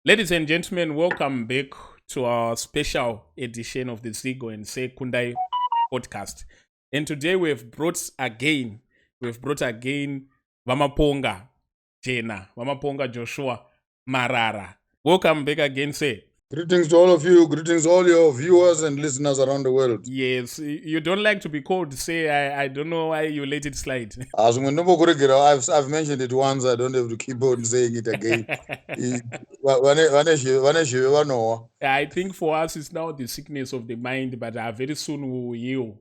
Ladies and gentlemen, welcome back to our special edition of the Zigo and Say Kundai podcast. And today we've brought again Maponga Jena, Maponga Joshua Marara. Welcome back again, say. Greetings to all of you. Greetings to all your viewers and listeners around the world. Yes, you don't like to be called, say, I don't know why you let it slide. I've mentioned it once. I don't have to keep on saying it again. I think for us it's now the sickness of the mind, but very soon we will heal.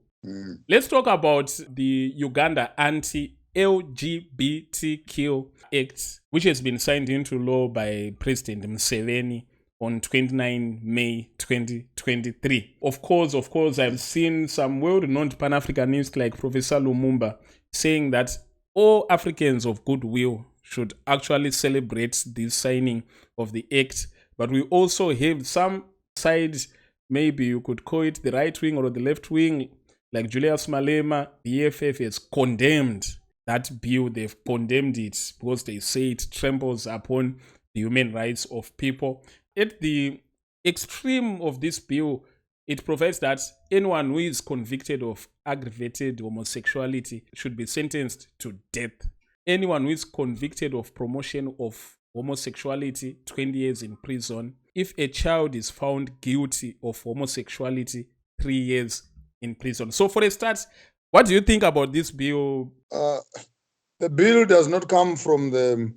Let's talk about the Uganda Anti-LGBTQ Act, which has been signed into law by President Museveni on 29 May 2023. Of course, I've seen some well-renowned Pan-Africanists like Professor Lumumba saying that all Africans of goodwill should actually celebrate the signing of the act. But we also have some sides, maybe you could call it the right wing or the left wing, like Julius Malema. The EFF has condemned that bill. They've condemned it because they say it tramples upon the human rights of people. At the extreme of this bill, it provides that anyone who is convicted of aggravated homosexuality should be sentenced to death. Anyone who is convicted of promotion of homosexuality, 20 years in prison. If a child is found guilty of homosexuality, 3 years in prison. So for a start, what do you think about this bill? The bill does not come from the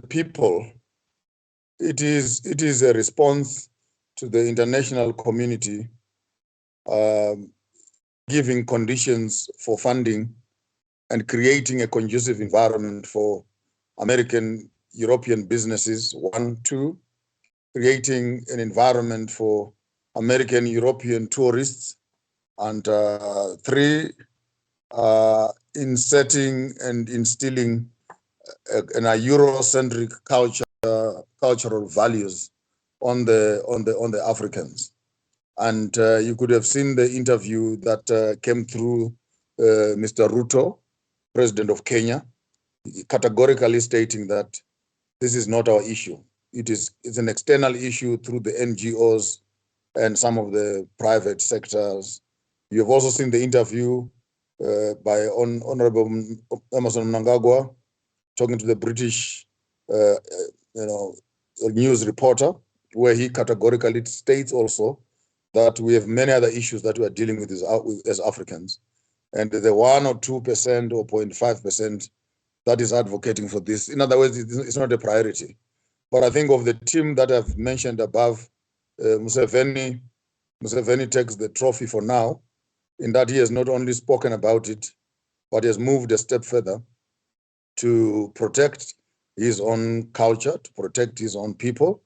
people. It is a response to the international community giving conditions for funding and creating a conducive environment for American, European businesses, 1, 2, creating an environment for American, European tourists, and 3, insetting and instilling a Eurocentric cultural values on the Africans. And you could have seen the interview that came through Mr. Ruto, President of Kenya, categorically stating that this is not our issue. It's an external issue through the NGOs and some of the private sectors. You have also seen the interview by Honorable Emerson Mnangagwa talking to the British news reporter, where he categorically states also that we have many other issues that we are dealing with as Africans. And the 1 or 2% or 0.5% that is advocating for this, in other words, it's not a priority. But I think of the team that I've mentioned above, Museveni takes the trophy for now, in that he has not only spoken about it, but he has moved a step further to protect his own culture, to protect his own people,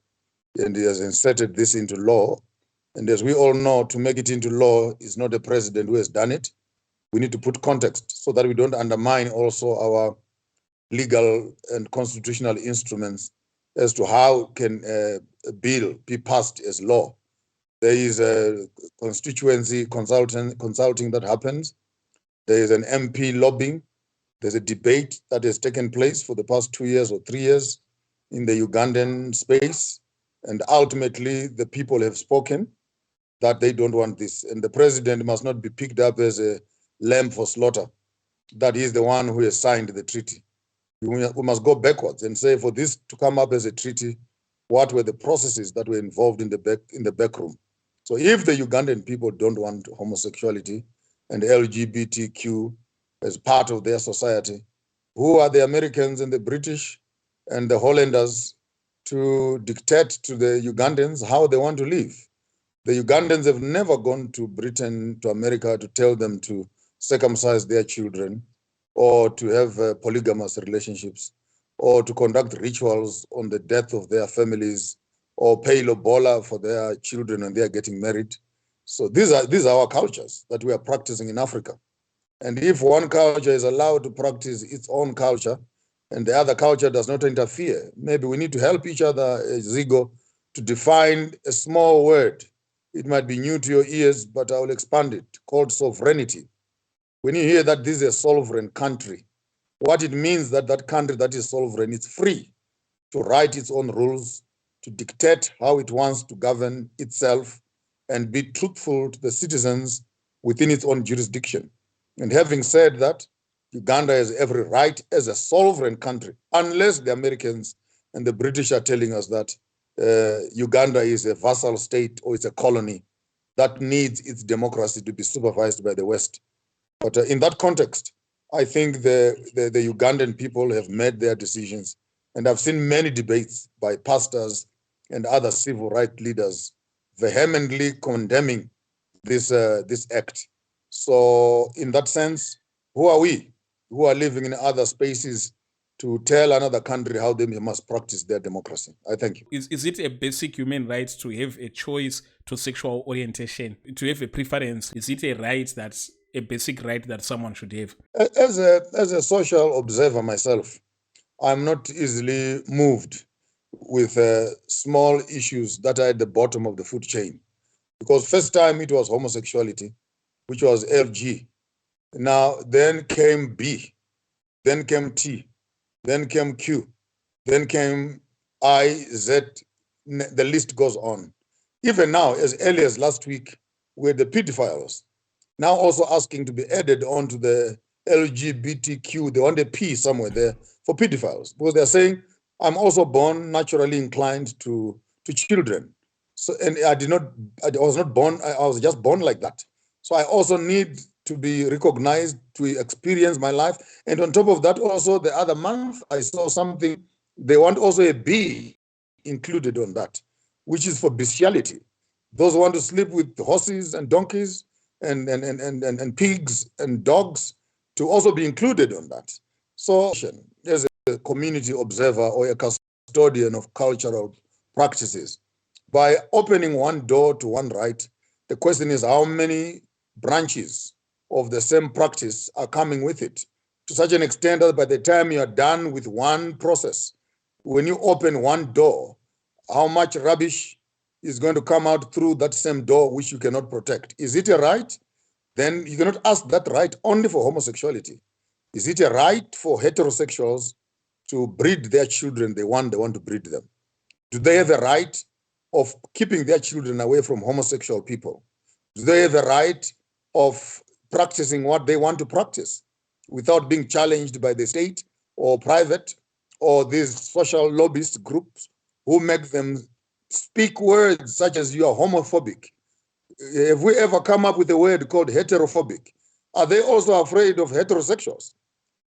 and he has inserted this into law. And as we all know, to make it into law is not the president who has done it. We need to put context so that we don't undermine also our legal and constitutional instruments as to how can a bill be passed as law. There is a constituency consulting that happens. There is an MP lobbying. There's a debate that has taken place for the past 2 years or 3 years in the Ugandan space. And ultimately, the people have spoken that they don't want this. And the president must not be picked up as a lamb for slaughter, that he's the one who has signed the treaty. We must go backwards and say, for this to come up as a treaty, what were the processes that were involved in the back room? So if the Ugandan people don't want homosexuality and LGBTQ as part of their society, who are the Americans and the British and the Hollanders to dictate to the Ugandans how they want to live? The Ugandans have never gone to Britain, to America, to tell them to circumcise their children or to have polygamous relationships or to conduct rituals on the death of their families or pay lobola for their children when they are getting married. So these are our cultures that we are practicing in Africa. And if one culture is allowed to practice its own culture and the other culture does not interfere, maybe we need to help each other, Zigo, to define a small word. It might be new to your ears, but I will expand it, called sovereignty. When you hear that this is a sovereign country, what it means that country that is sovereign is free. to write its own rules, to dictate how it wants to govern itself, and be truthful to the citizens within its own jurisdiction. And having said that, Uganda has every right as a sovereign country, unless the Americans and the British are telling us that Uganda is a vassal state or it's a colony that needs its democracy to be supervised by the West. But in that context, I think the Ugandan people have made their decisions. And I've seen many debates by pastors and other civil rights leaders vehemently condemning this act. So in that sense, who are we who are living in other spaces to tell another country how they must practice their democracy? I thank you. Is it a basic human right to have a choice to sexual orientation, to have a preference? Is it a right that's a basic right that someone should have? As a social observer myself, I'm not easily moved with small issues that are at the bottom of the food chain. Because first time it was homosexuality, which was LG. Now, then came B, then came T, then came Q, then came I, Z, the list goes on. Even now, as early as last week, with the pedophiles, now also asking to be added onto the LGBTQ, they want a P somewhere there for pedophiles, because they're saying, I'm also born naturally inclined to children. So, and I was not born, I was just born like that. So I also need to be recognized, to experience my life. And on top of that, also the other month, I saw something, they want also a B included on that, which is for bestiality. Those who want to sleep with horses and donkeys and pigs and dogs to also be included on that. So as a community observer or a custodian of cultural practices, by opening one door to one right, the question is how many branches of the same practice are coming with it, to such an extent that by the time you are done with one process, when you open one door, how much rubbish is going to come out through that same door which you cannot protect? Is it a right? Then you cannot ask that right only for homosexuality. Is it a right for heterosexuals to breed their children they want to breed them? Do they have a right of keeping their children away from homosexual people? Do they have a right of practicing what they want to practice without being challenged by the state or private or these social lobbyist groups who make them speak words such as you are homophobic? Have we ever come up with a word called heterophobic? Are they also afraid of heterosexuals?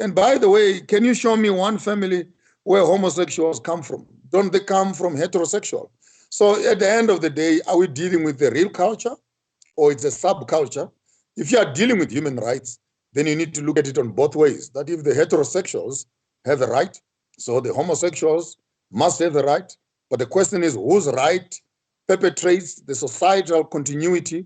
And by the way, can you show me one family where homosexuals come from? Don't they come from heterosexual? So at the end of the day, are we dealing with the real culture or it's a subculture? If you are dealing with human rights, then you need to look at it on both ways. That if the heterosexuals have a right, so the homosexuals must have a right. But the question is whose right perpetrates the societal continuity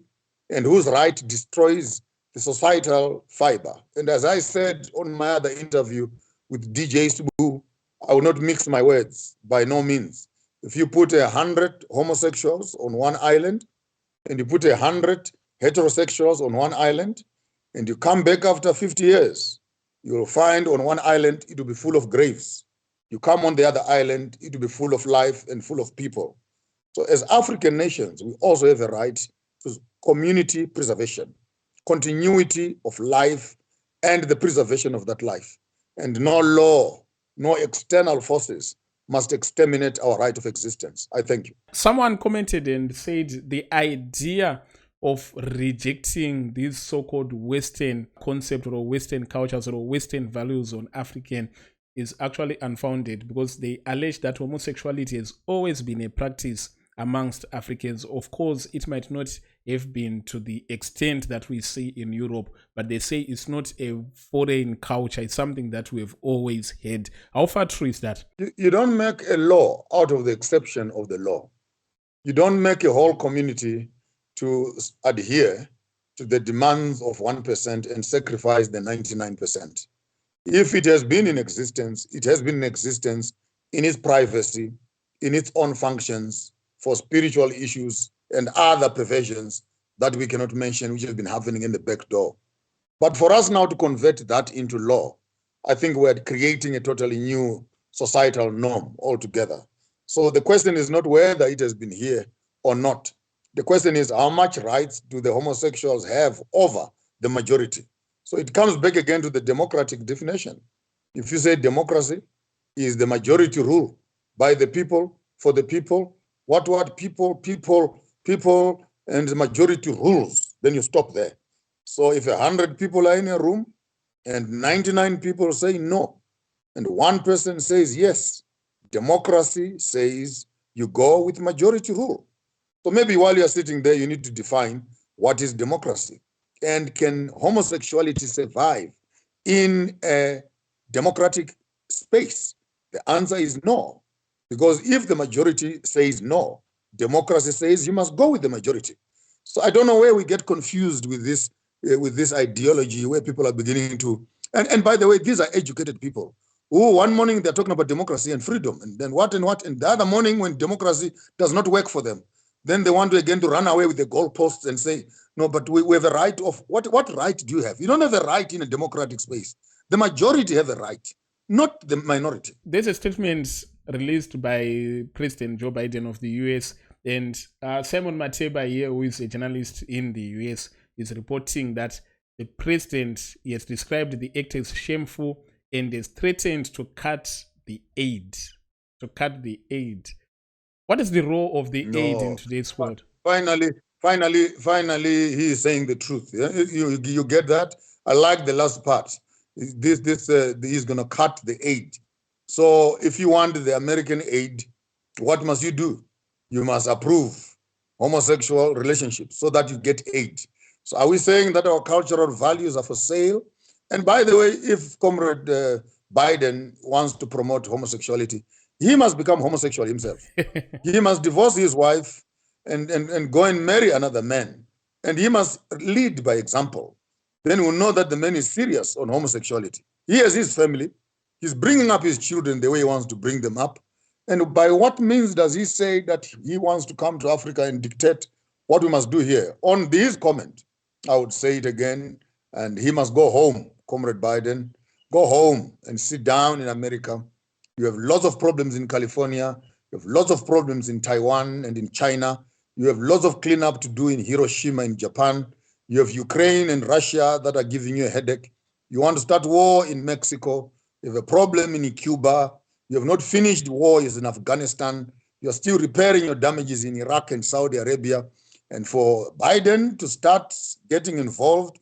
and whose right destroys the societal fiber. And as I said on my other interview with DJ Subu, I will not mix my words, by no means. If you put 100 homosexuals on one island and you put 100 heterosexuals on one island and you come back after 50 years, you will find on one island it will be full of graves. You come on the other island, it will be full of life and full of people. So as African nations, we also have a right to community preservation, continuity of life, and the preservation of that life. And no law, no external forces must exterminate our right of existence. I thank you. Someone commented and said the idea of rejecting these so-called Western concepts or Western cultures or Western values on African is actually unfounded, because they allege that homosexuality has always been a practice amongst Africans. Of course, it might not have been to the extent that we see in Europe, but they say it's not a foreign culture, it's something that we've always had. How far true is that? You don't make a law out of the exception of the law. You don't make a whole community to adhere to the demands of 1% and sacrifice the 99%. If it has been in existence, it has been in existence in its privacy, in its own functions, for spiritual issues and other perversions that we cannot mention, which have been happening in the back door. But for us now to convert that into law, I think we're creating a totally new societal norm altogether. So the question is not whether it has been here or not. The question is how much rights do the homosexuals have over the majority? So it comes back again to the democratic definition. If you say democracy is the majority rule by the people, for the people, what people, and the majority rules, then you stop there. So if 100 people are in a room and 99 people say no, and one person says yes, democracy says you go with majority rule. So maybe while you're sitting there, you need to define what is democracy, and can homosexuality survive in a democratic space? The answer is no, because if the majority says no, democracy says you must go with the majority. So I don't know where we get confused with this ideology, where people are beginning to, and by the way, these are educated people who one morning they're talking about democracy and freedom, and then what, and the other morning when democracy does not work for them, then they want to again to run away with the goalposts and say, no, but we have a right of, what right do you have? You don't have a right in a democratic space. The majority have a right, not the minority. There's a statement released by President Joe Biden of the US, and Simon Mateba here, who is a journalist in the US, is reporting that the president has described the act as shameful and has threatened to cut the aid. What is the role of the aid in today's world? Finally, he is saying the truth. Yeah? You get that? I like the last part. He's going to cut the aid. So if you want the American aid, what must you do? You must approve homosexual relationships so that you get aid. So are we saying that our cultural values are for sale? And by the way, if Comrade Biden wants to promote homosexuality, he must become homosexual himself. He must divorce his wife and go and marry another man. And he must lead by example. Then we'll know that the man is serious on homosexuality. He has his family. He's bringing up his children the way he wants to bring them up. And by what means does he say that he wants to come to Africa and dictate what we must do here? On this comment, I would say it again, and he must go home, Comrade Biden. Go home and sit down in America. You have lots of problems in California. You have lots of problems in Taiwan and in China. You have lots of cleanup to do in Hiroshima in Japan. You have Ukraine and Russia that are giving you a headache. You want to start war in Mexico. You have a problem in Cuba. You have not finished wars in Afghanistan. You're still repairing your damages in Iraq and Saudi Arabia. And for Biden to start getting involved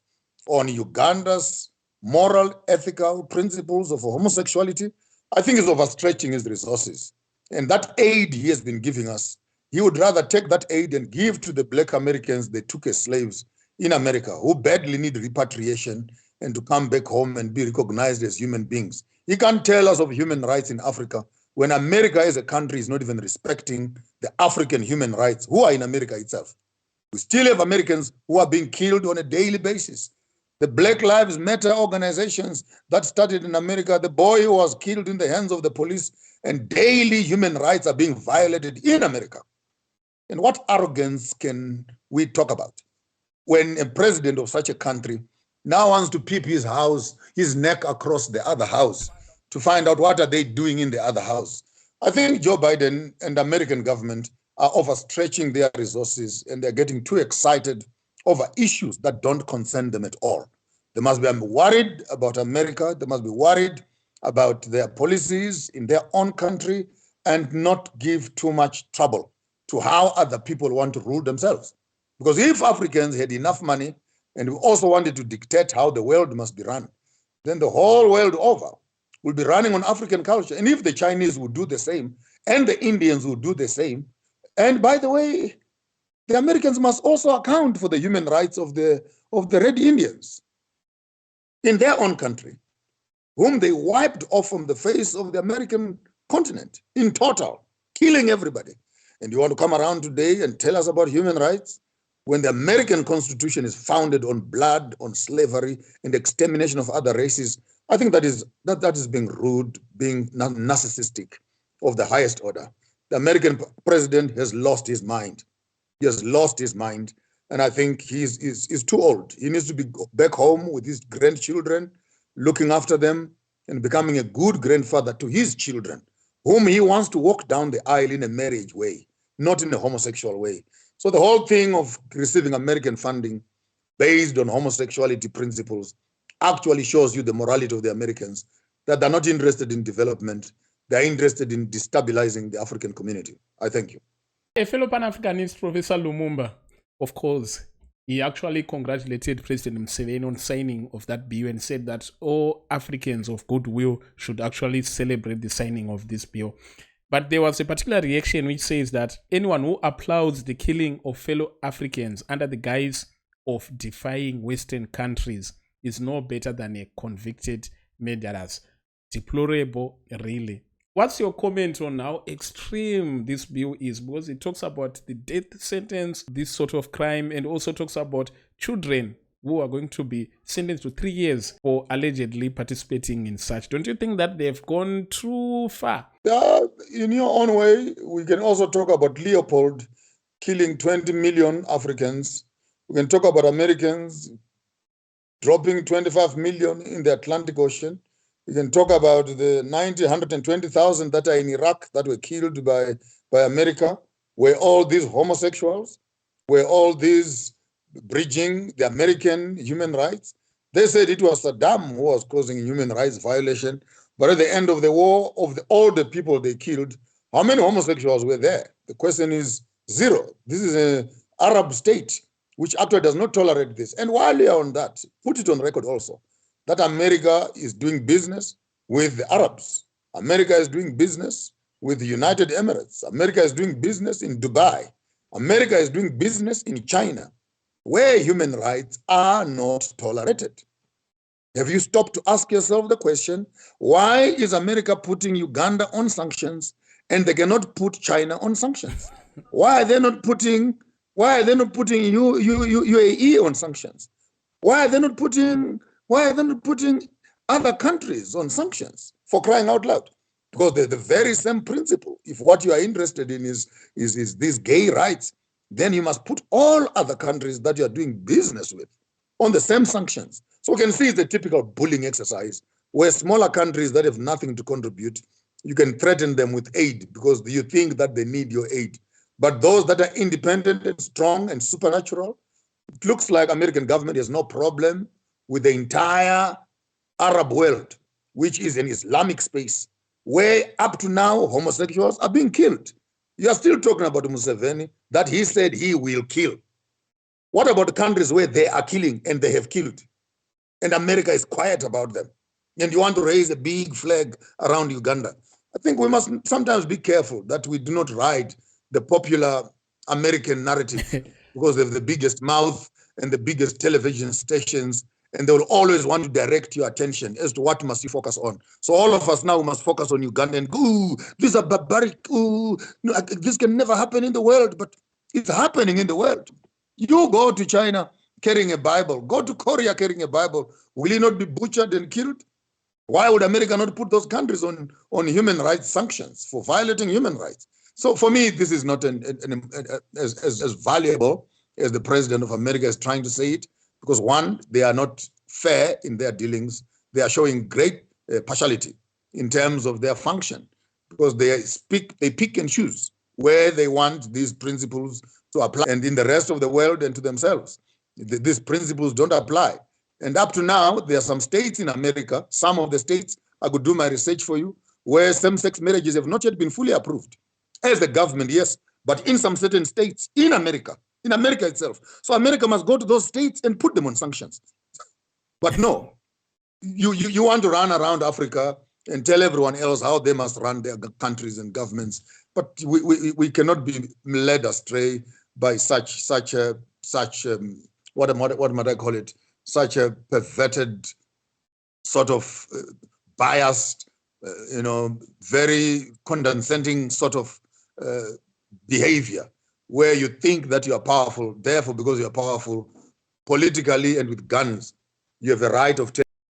on Uganda's moral, ethical principles of homosexuality, I think is overstretching his resources. And that aid he has been giving us, he would rather take that aid and give to the Black Americans they took as slaves in America, who badly need repatriation and to come back home and be recognized as human beings. He can't tell us of human rights in Africa when America as a country is not even respecting the African human rights who are in America itself. We still have Americans who are being killed on a daily basis. The Black Lives Matter organizations that started in America, the boy who was killed in the hands of the police, and daily human rights are being violated in America. And what arrogance can we talk about when a president of such a country now wants to peep his neck across the other house to find out what are they doing in the other house? I think Joe Biden and the American government are overstretching their resources, and they're getting too excited over issues that don't concern them at all. They must be worried about America. They must be worried about their policies in their own country and not give too much trouble to how other people want to rule themselves. Because if Africans had enough money and we also wanted to dictate how the world must be run, then the whole world over will be running on African culture. And if the Chinese would do the same, and the Indians would do the same, and by the way, the Americans must also account for the human rights of the Red Indians in their own country, whom they wiped off from the face of the American continent in total, killing everybody. And you want to come around today and tell us about human rights when the American Constitution is founded on blood, on slavery, and extermination of other races? I think that is being rude, being narcissistic of the highest order. The American president has lost his mind. He has lost his mind, and I think he's too old. He needs to be back home with his grandchildren, looking after them, and becoming a good grandfather to his children, whom he wants to walk down the aisle in a marriage way, not in a homosexual way. So the whole thing of receiving American funding based on homosexuality principles actually shows you the morality of the Americans, that they're not interested in development, they're interested in destabilizing the African community. I thank you. A fellow Pan-Africanist, Professor Lumumba, of course, he actually congratulated President Museveni on signing of that bill and said that all Africans of goodwill should actually celebrate the signing of this bill. But there was a particular reaction which says that anyone who applauds the killing of fellow Africans under the guise of defying Western countries is no better than a convicted murderer. Deplorable, really. What's your comment on how extreme this bill is? Because it talks about the death sentence, this sort of crime, and also talks about children who are going to be sentenced to 3 years for allegedly participating in such. Don't you think that they've gone too far? In your own way, we can also talk about Leopold killing 20 million Africans. We can talk about Americans dropping 25 million in the Atlantic Ocean. We can talk about the 120,000 that are in Iraq that were killed by America. Were all these homosexuals? Were all these breaching the American human rights? They said it was Saddam who was causing human rights violation. But at the end of the war, of all the people they killed, how many homosexuals were there? The question is zero. This is an Arab state which actually does not tolerate this. And while you're on that, put it on record also, that America is doing business with the Arabs. America is doing business with the United Emirates. America is doing business in Dubai. America is doing business in China, where human rights are not tolerated. Have you stopped to ask yourself the question, why is America putting Uganda on sanctions and they cannot put China on sanctions? Why are they not putting UAE on sanctions? Why are they not putting other countries on sanctions, for crying out loud? Because they're the very same principle. If what you are interested in is these gay rights, then you must put all other countries that you are doing business with on the same sanctions. So we can see it's a typical bullying exercise where smaller countries that have nothing to contribute, you can threaten them with aid because you think that they need your aid. But those that are independent and strong and supernatural, it looks like American government has no problem with the entire Arab world, which is an Islamic space, where up to now homosexuals are being killed. You are still talking about Museveni, that he said he will kill. What about the countries where they are killing and they have killed? And America is quiet about them. And you want to raise a big flag around Uganda. I think we must sometimes be careful that we do not ride the popular American narrative because they have the biggest mouth and the biggest television stations, and they will always want to direct your attention as to what must you focus on. So all of us now must focus on Uganda and ooh, these are barbaric, ooh, no, this can never happen in the world, but it's happening in the world. You go to China carrying a Bible, go to Korea carrying a Bible, will you not be butchered and killed? Why would America not put those countries on human rights sanctions for violating human rights? So for me, this is not as valuable as the president of America is trying to say it, because one, they are not fair in their dealings. They are showing great partiality in terms of their function, because they pick and choose where they want these principles to apply, and in the rest of the world and to themselves, these principles don't apply. And up to now, there are some states in America, some of the states, I could do my research for you, where same-sex marriages have not yet been fully approved. As the government, yes, but in some certain states in America itself. So America must go to those states and put them on sanctions. But no, you want to run around Africa and tell everyone else how they must run their countries and governments. But we cannot be led astray by such what might I call it? Such a perverted, sort of biased, very condescending sort of behavior, where you think that you are powerful, therefore, because you are powerful politically and with guns, you have the right of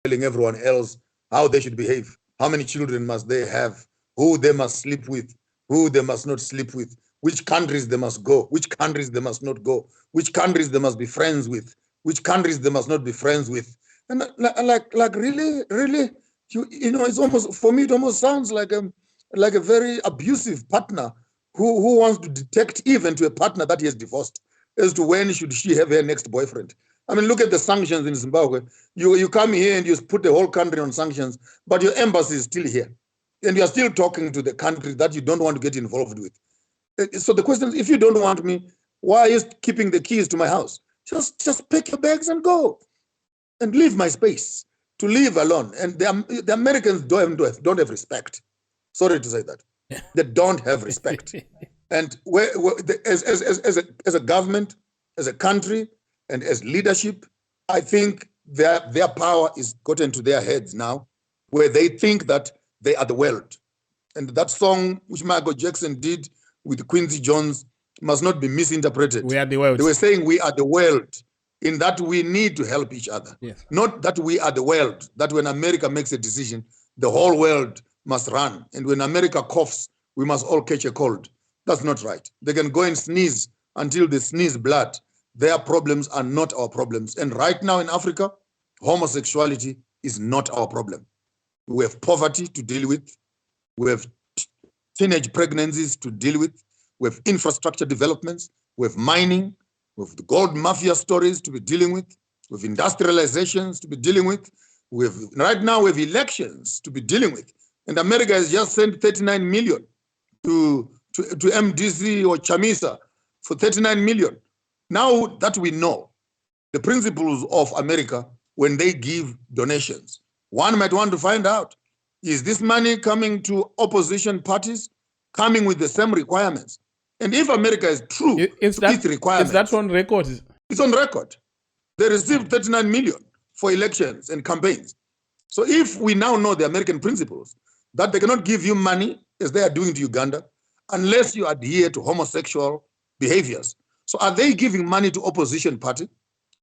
telling everyone else how they should behave, how many children must they have, who they must sleep with, who they must not sleep with, which countries they must go, which countries they must not go, which countries they must be friends with, which countries they must not be friends with. And like really, It's almost, for me, it almost sounds like a very abusive partner who wants to detect even to a partner that he has divorced as to when should she have her next boyfriend. I mean, look at the sanctions in Zimbabwe. You come here and you put the whole country on sanctions, but your embassy is still here. And you are still talking to the country that you don't want to get involved with. So the question is, if you don't want me, why are you keeping the keys to my house? Just pack your bags and go and leave my space to live alone. And the Americans don't have respect. Sorry to say that. They don't have respect. And as a government, as a country, and as leadership, I think their power is gotten to their heads now, where they think that they are the world. And that song which Michael Jackson did with Quincy Jones must not be misinterpreted. We are the world. They were saying we are the world, in that we need to help each other. Yes. Not that we are the world, that when America makes a decision, the whole world must run. And when America coughs, we must all catch a cold. That's not right. They can go and sneeze until they sneeze blood. Their problems are not our problems. And right now in Africa, homosexuality is not our problem. We have poverty to deal with. We have teenage pregnancies to deal with. We have infrastructure developments. We have mining. We have the gold mafia stories to be dealing with. We have industrializations to be dealing with. Right now we have elections to be dealing with. And America has just sent 39 million to MDC or Chamisa for 39 million. Now that we know the principles of America when they give donations, one might want to find out, is this money coming to opposition parties, coming with the same requirements? And if America is true to its requirements... Is that on record? It's on record. They received 39 million for elections and campaigns. So if we now know the American principles, that they cannot give you money, as they are doing to Uganda, unless you adhere to homosexual behaviors. So are they giving money to opposition party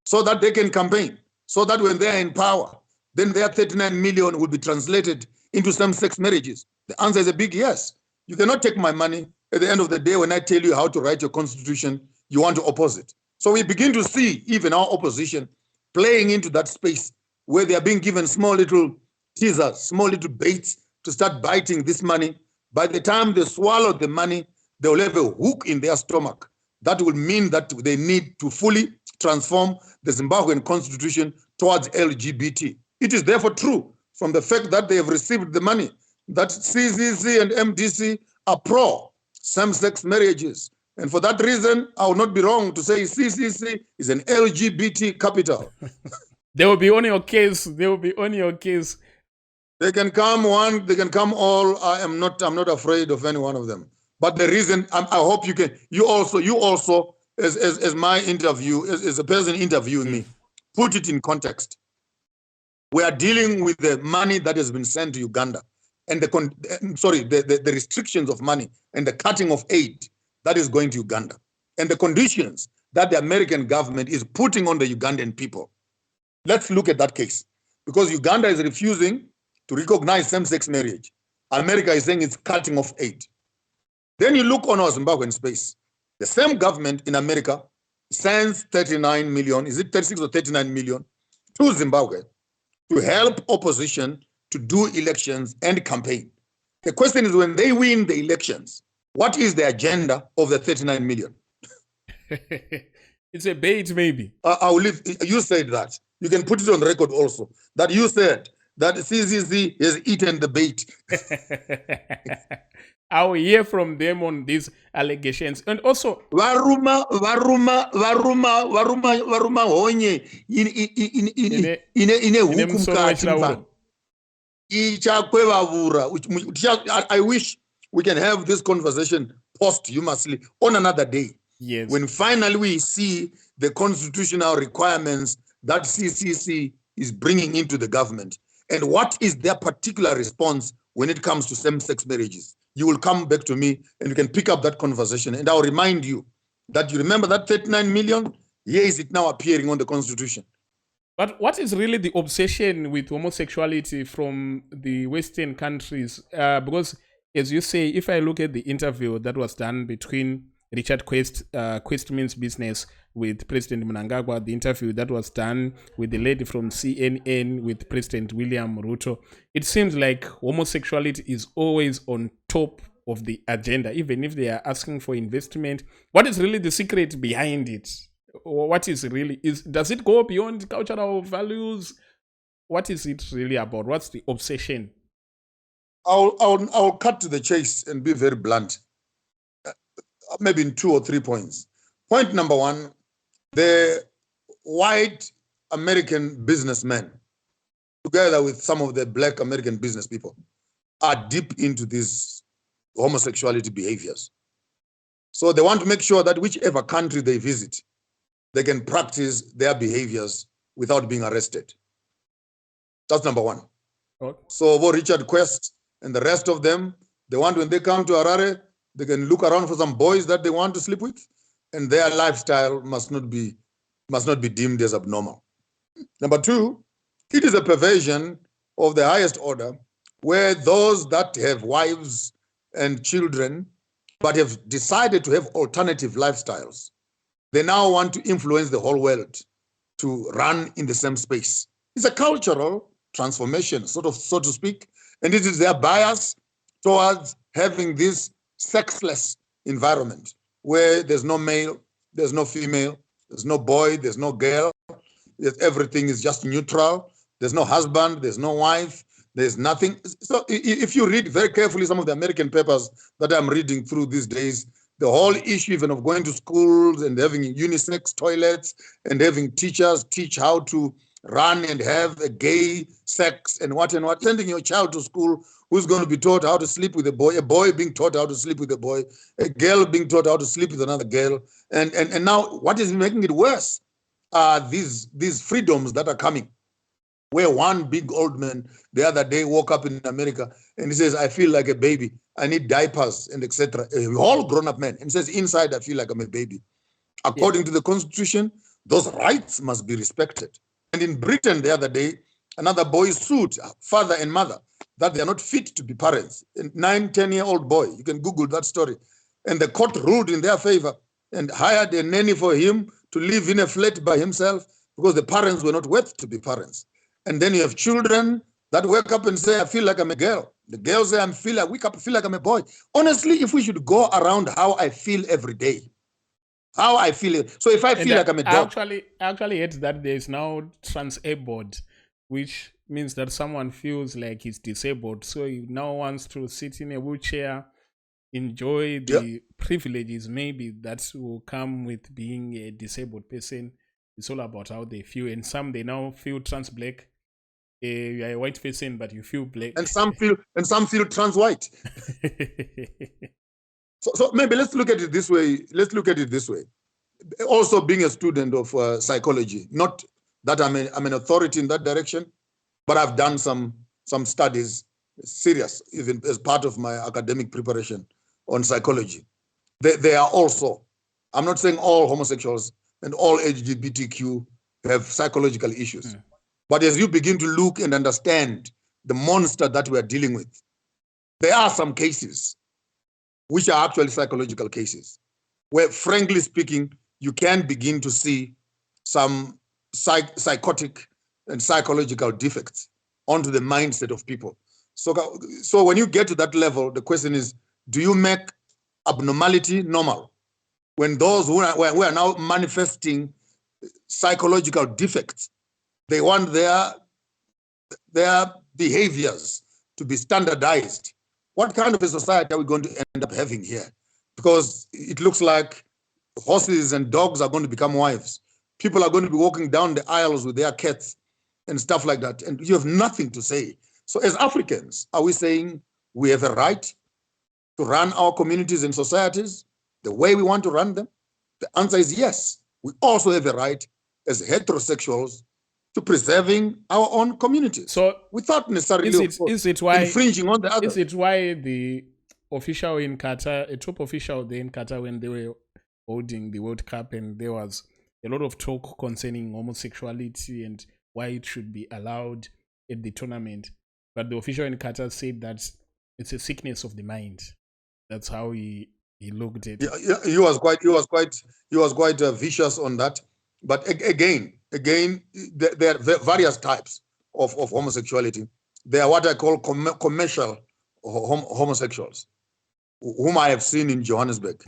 so that they can campaign, so that when they are in power, then their 39 million will be translated into same-sex marriages? The answer is a big yes. You cannot take my money. At the end of the day, when I tell you how to write your constitution, you want to oppose it. So we begin to see even our opposition playing into that space where they are being given small little teasers, small little baits to start biting this money. By the time they swallow the money, they will have a hook in their stomach. That will mean that they need to fully transform the Zimbabwean constitution towards LGBT. It is therefore true, from the fact that they have received the money, that CCC and MDC are pro same-sex marriages. And for that reason, I will not be wrong to say CCC is an LGBT capital. They will be on your case. They will be on your case. They can come one, they can come all. I'm not afraid of any one of them. But the reason, I hope you can, you also, as my interview, as a person interviewing me, put it in context. We are dealing with the money that has been sent to Uganda, and the restrictions of money and the cutting of aid that is going to Uganda, and the conditions that the American government is putting on the Ugandan people. Let's look at that case, because Uganda is refusing to recognize same-sex marriage. America is saying it's cutting off aid. Then you look on our Zimbabwean space. The same government in America sends 39 million, is it 36 or 39 million, to Zimbabwe to help opposition to do elections and campaign. The question is, when they win the elections, what is the agenda of the 39 million? It's a bait, maybe. I will leave. You said that. You can put it on record also, that you said that CCC has eaten the bait. I will hear from them on these allegations. And also, varuma honye ine huku mukati mfana. I wish we can have this conversation posthumously on another day. Yes. When finally we see the constitutional requirements that CCC is bringing into the government, and what is their particular response when it comes to same-sex marriages. You will come back to me and you can pick up that conversation, and I'll remind you that you remember that 39 million? Here is it now appearing on the constitution. But what is really the obsession with homosexuality from the Western countries? Because, as you say, if I look at the interview that was done between Richard Quest, Quest Means Business, with President Mnangagwa, the interview that was done with the lady from CNN with President William Ruto. It seems like homosexuality is always on top of the agenda, even if they are asking for investment. What is really the secret behind it? What is really, does it go beyond cultural values? What is it really about? What's the obsession? I'll cut to the chase and be very blunt, maybe in 2 or 3 points. Point number one, the white American businessmen, together with some of the black American business people, are deep into these homosexuality behaviors. So they want to make sure that whichever country they visit, they can practice their behaviors without being arrested. That's number one. Okay. So Richard Quest and the rest of them, they want, when they come to Harare, they can look around for some boys that they want to sleep with, and their lifestyle must not be deemed as abnormal. Number two, it is a perversion of the highest order, where those that have wives and children but have decided to have alternative lifestyles, they now want to influence the whole world to run in the same space. It's a cultural transformation, so to speak, and it is their bias towards having this sexless environment where there's no male, there's no female, there's no boy, there's no girl, everything is just neutral. There's no husband, there's no wife, there's nothing. So if you read very carefully some of the American papers that I'm reading through these days, the whole issue even of going to schools and having unisex toilets and having teachers teach how to run and have a gay sex and what, sending your child to school who's going to be taught how to sleep with a boy being taught how to sleep with a boy, a girl being taught how to sleep with another girl. And now what is making it worse are these freedoms that are coming, where one big old man the other day woke up in America and he says, I feel like a baby, I need diapers and etc. A whole grown-up man, and says, inside I feel like I'm a baby. According to the Constitution, those rights must be respected. And in Britain the other day, another boy sued father and mother that they are not fit to be parents. A 9-10-year-old boy, you can Google that story. And the court ruled in their favor and hired a nanny for him to live in a flat by himself because the parents were not worth to be parents. And then you have children that wake up and say, I feel like I'm a girl. The girls say, wake up, I feel like I'm a boy. Honestly, if we should go around how I feel every day, how I feel it. So if I feel like I'm a dog. I actually hate that there is now transabled, which means that someone feels like he's disabled. So he now wants to sit in a wheelchair, enjoy the privileges maybe that will come with being a disabled person. It's all about how they feel. And some, they now feel trans-black. You're a white person, but you feel black. And some feel trans-white. So maybe let's look at it this way. Also, being a student of psychology, not that I'm an authority in that direction, but I've done some studies, serious, even as part of my academic preparation on psychology. They are also, I'm not saying all homosexuals and all LGBTQ have psychological issues. But as you begin to look and understand the monster that we are dealing with, there are some cases which are actually psychological cases, where, frankly speaking, you can begin to see some psychotic and psychological defects onto the mindset of people. So when you get to that level, the question is, do you make abnormality normal? When those who are now manifesting psychological defects, they want their behaviors to be standardized. What kind of a society are we going to end up having here? Because it looks like horses and dogs are going to become wives. People are going to be walking down the aisles with their cats and stuff like that, and you have nothing to say. So as Africans, are we saying we have a right to run our communities and societies the way we want to run them? The answer is yes. We also have a right as heterosexuals to preserving our own communities. So without necessarily infringing on the other. Is it why the official in Qatar, a top official there in Qatar, when they were holding the World Cup, and there was a lot of talk concerning homosexuality and why it should be allowed at the tournament, but the official in Qatar said that it's a sickness of the mind. That's how he he looked at. He was quite vicious on that. But again, there are various types of homosexuality. They are what I call commercial homosexuals, whom I have seen in Johannesburg,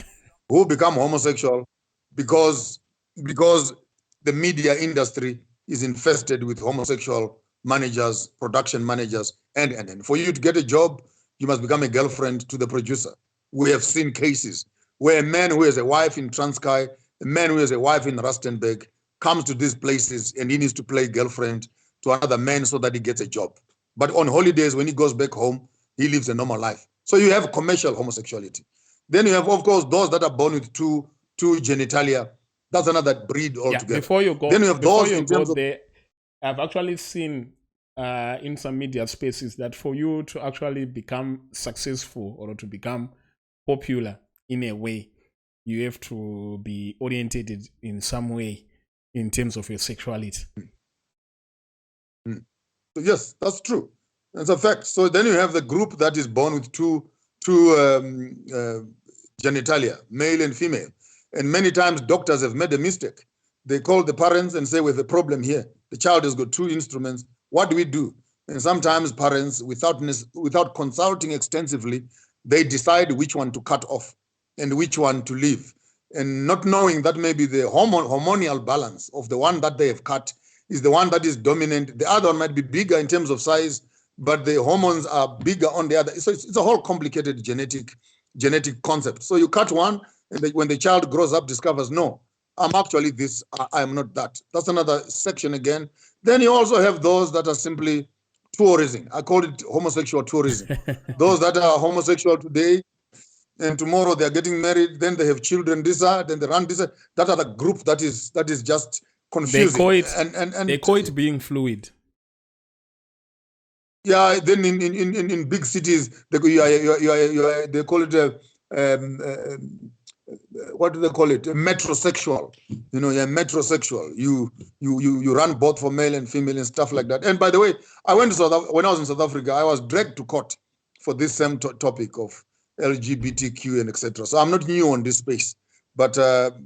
who become homosexual because the media industry is infested with homosexual managers, production managers, and for you to get a job, you must become a girlfriend to the producer. We have seen cases where a man who has a wife in Transkei, a man who has a wife in Rustenburg, comes to these places and he needs to play girlfriend to another man so that he gets a job. But on holidays, when he goes back home, he lives a normal life. So you have commercial homosexuality. Then you have, of course, those that are born with two genitalia. That's another breed altogether. Yeah, before you go, then you have before those you in go terms of, there, I've actually seen in some media spaces that for you to actually become successful or to become popular in a way, you have to be orientated in some way in terms of your sexuality. Yes, that's true. That's a fact. So then you have the group that is born with two genitalia, male and female. And many times doctors have made a mistake. They call the parents and say, we have a problem here. The child has got two instruments. What do we do? And sometimes parents, without consulting extensively, they decide which one to cut off and which one to leave. And not knowing that maybe the hormonal balance of the one that they have cut is the one that is dominant. The other one might be bigger in terms of size, but the hormones are bigger on the other. So it's a whole complicated genetic concept. So you cut one, and when the child grows up, discovers, no, I'm actually this, I'm not that. That's another section again. Then you also have those that are simply tourism. I call it homosexual tourism. Those that are homosexual today, and tomorrow they're getting married, then they have children, then they run this. That are the group that is just confusing. They call it being fluid. Yeah, then in big cities, they call it what do they call it? Metrosexual. You know, you're metrosexual. You run both for male and female and stuff like that. And by the way, when I was in South Africa, I was dragged to court for this same topic of LGBTQ and etc. So I'm not new on this space, but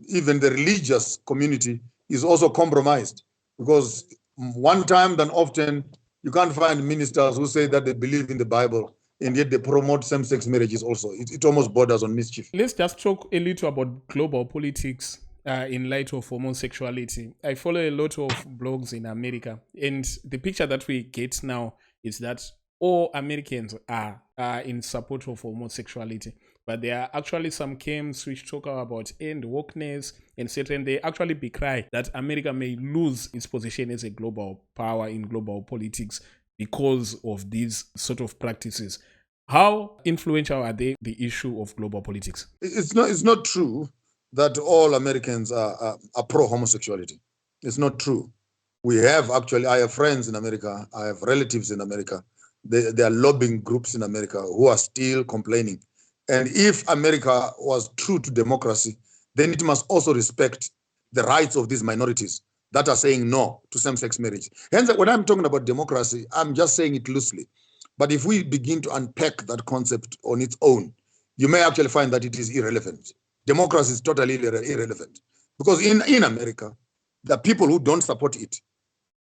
even the religious community is also compromised, because one time than often you can't find ministers who say that they believe in the Bible and yet they promote same-sex marriages also. It almost borders on mischief. Let's just talk a little about global politics in light of homosexuality. I follow a lot of blogs in America, and the picture that we get now is that all Americans are in support of homosexuality. But there are actually some camps which talk about end wokeness, and certain they actually decry that America may lose its position as a global power in global politics because of these sort of practices. How influential are they the issue of global politics? It's not true that all Americans are pro-homosexuality. It's not true. I have friends in America, I have relatives in America. There are lobbying groups in America who are still complaining. And if America was true to democracy, then it must also respect the rights of these minorities that are saying no to same-sex marriage. Hence, when I'm talking about democracy, I'm just saying it loosely. But if we begin to unpack that concept on its own, you may actually find that it is irrelevant. Democracy is totally irrelevant. Because in America, there are people who don't support it.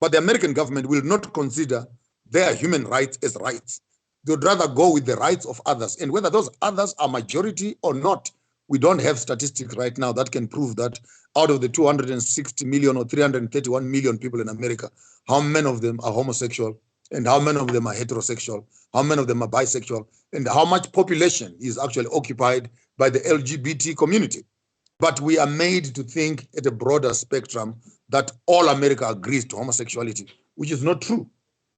But the American government will not consider their human rights as rights. They would rather go with the rights of others. And whether those others are majority or not, we don't have statistics right now that can prove that out of the 260 million or 331 million people in America, how many of them are homosexual and how many of them are heterosexual, how many of them are bisexual, and how much population is actually occupied by the LGBT community. But we are made to think at a broader spectrum that all America agrees to homosexuality, which is not true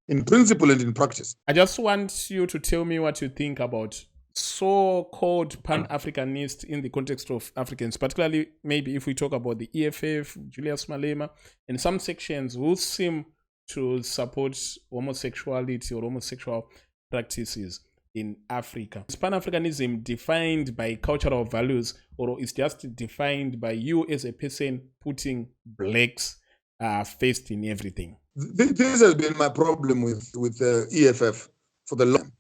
in principle and in practice. I just want you to tell me what you think about so-called Pan-Africanists in the context of Africans, particularly maybe if we talk about the EFF, Julius Malema, and some sections who seem to support homosexuality or homosexual practices in Africa. Is Pan-Africanism defined by cultural values, or is just defined by you as a person putting blacks first in everything? This has been my problem with EFF for the long time.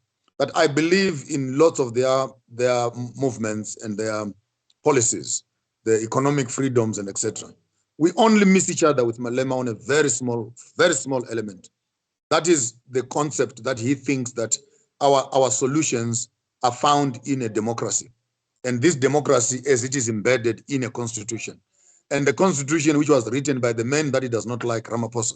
that I believe in lots of their movements and their policies, their economic freedoms and etc. We only miss each other with Malema on a very small element. That is the concept that he thinks that our solutions are found in a democracy. And this democracy as it is embedded in a constitution. And the constitution which was written by the man that he does not like, Ramaphosa,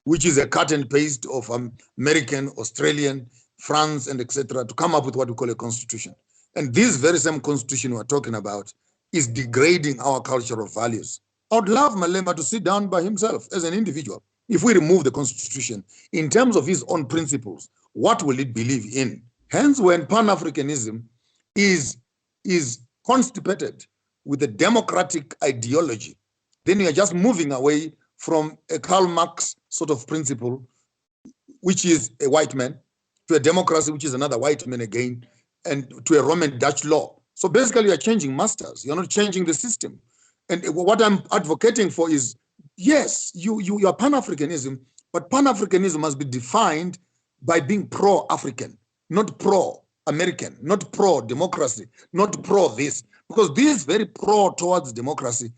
which is a cut and paste of American, Australian, France, and etc., to come up with what we call a constitution. And this very same constitution we're talking about is degrading our cultural values. I would love Malema to sit down by himself as an individual. If we remove the constitution, in terms of his own principles, what will it believe in? Hence, when Pan-Africanism is constipated with a democratic ideology, then we are just moving away from a Karl Marx sort of principle, which is a white man, to a democracy, which is another white man again, and to a Roman Dutch law. So basically, you're changing masters. You're not changing the system. And what I'm advocating for is, yes, you are Pan-Africanism, but Pan-Africanism must be defined by being pro-African, not pro-American, not pro-democracy, not pro-this. Because this very pro towards democracy,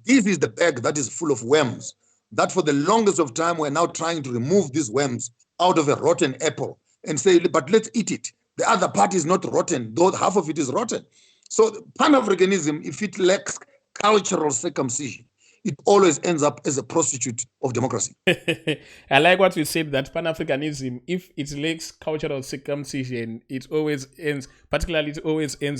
this is the bag that is full of worms, that for the longest of time, we're now trying to remove these worms out of a rotten apple and say, but let's eat it. The other part is not rotten, though half of it is rotten. So Pan-Africanism, if it lacks cultural circumcision, it always ends up as a prostitute of democracy. I like what you said, that Pan-Africanism, if it lacks cultural circumcision, it always ends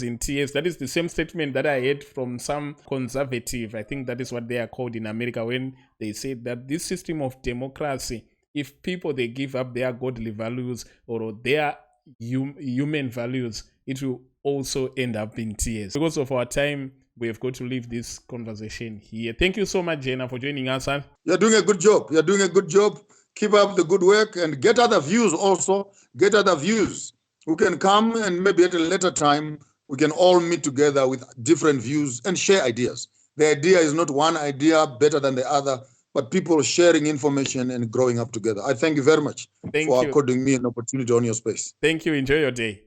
in tears. That is the same statement that I heard from some conservative, I think that is what they are called in America, when they said that this system of democracy, if people, they give up their godly values or their human values, it will also end up in tears. Because of our time, we have got to leave this conversation here. Thank you so much, Jenna, for joining us. You're doing a good job. You're doing a good job. Keep up the good work and get other views also. Get other views who can come, and maybe at a later time, we can all meet together with different views and share ideas. The idea is not one idea better than the other, but people sharing information and growing up together. I thank you very much for according me an opportunity on your space. Thank you. Enjoy your day.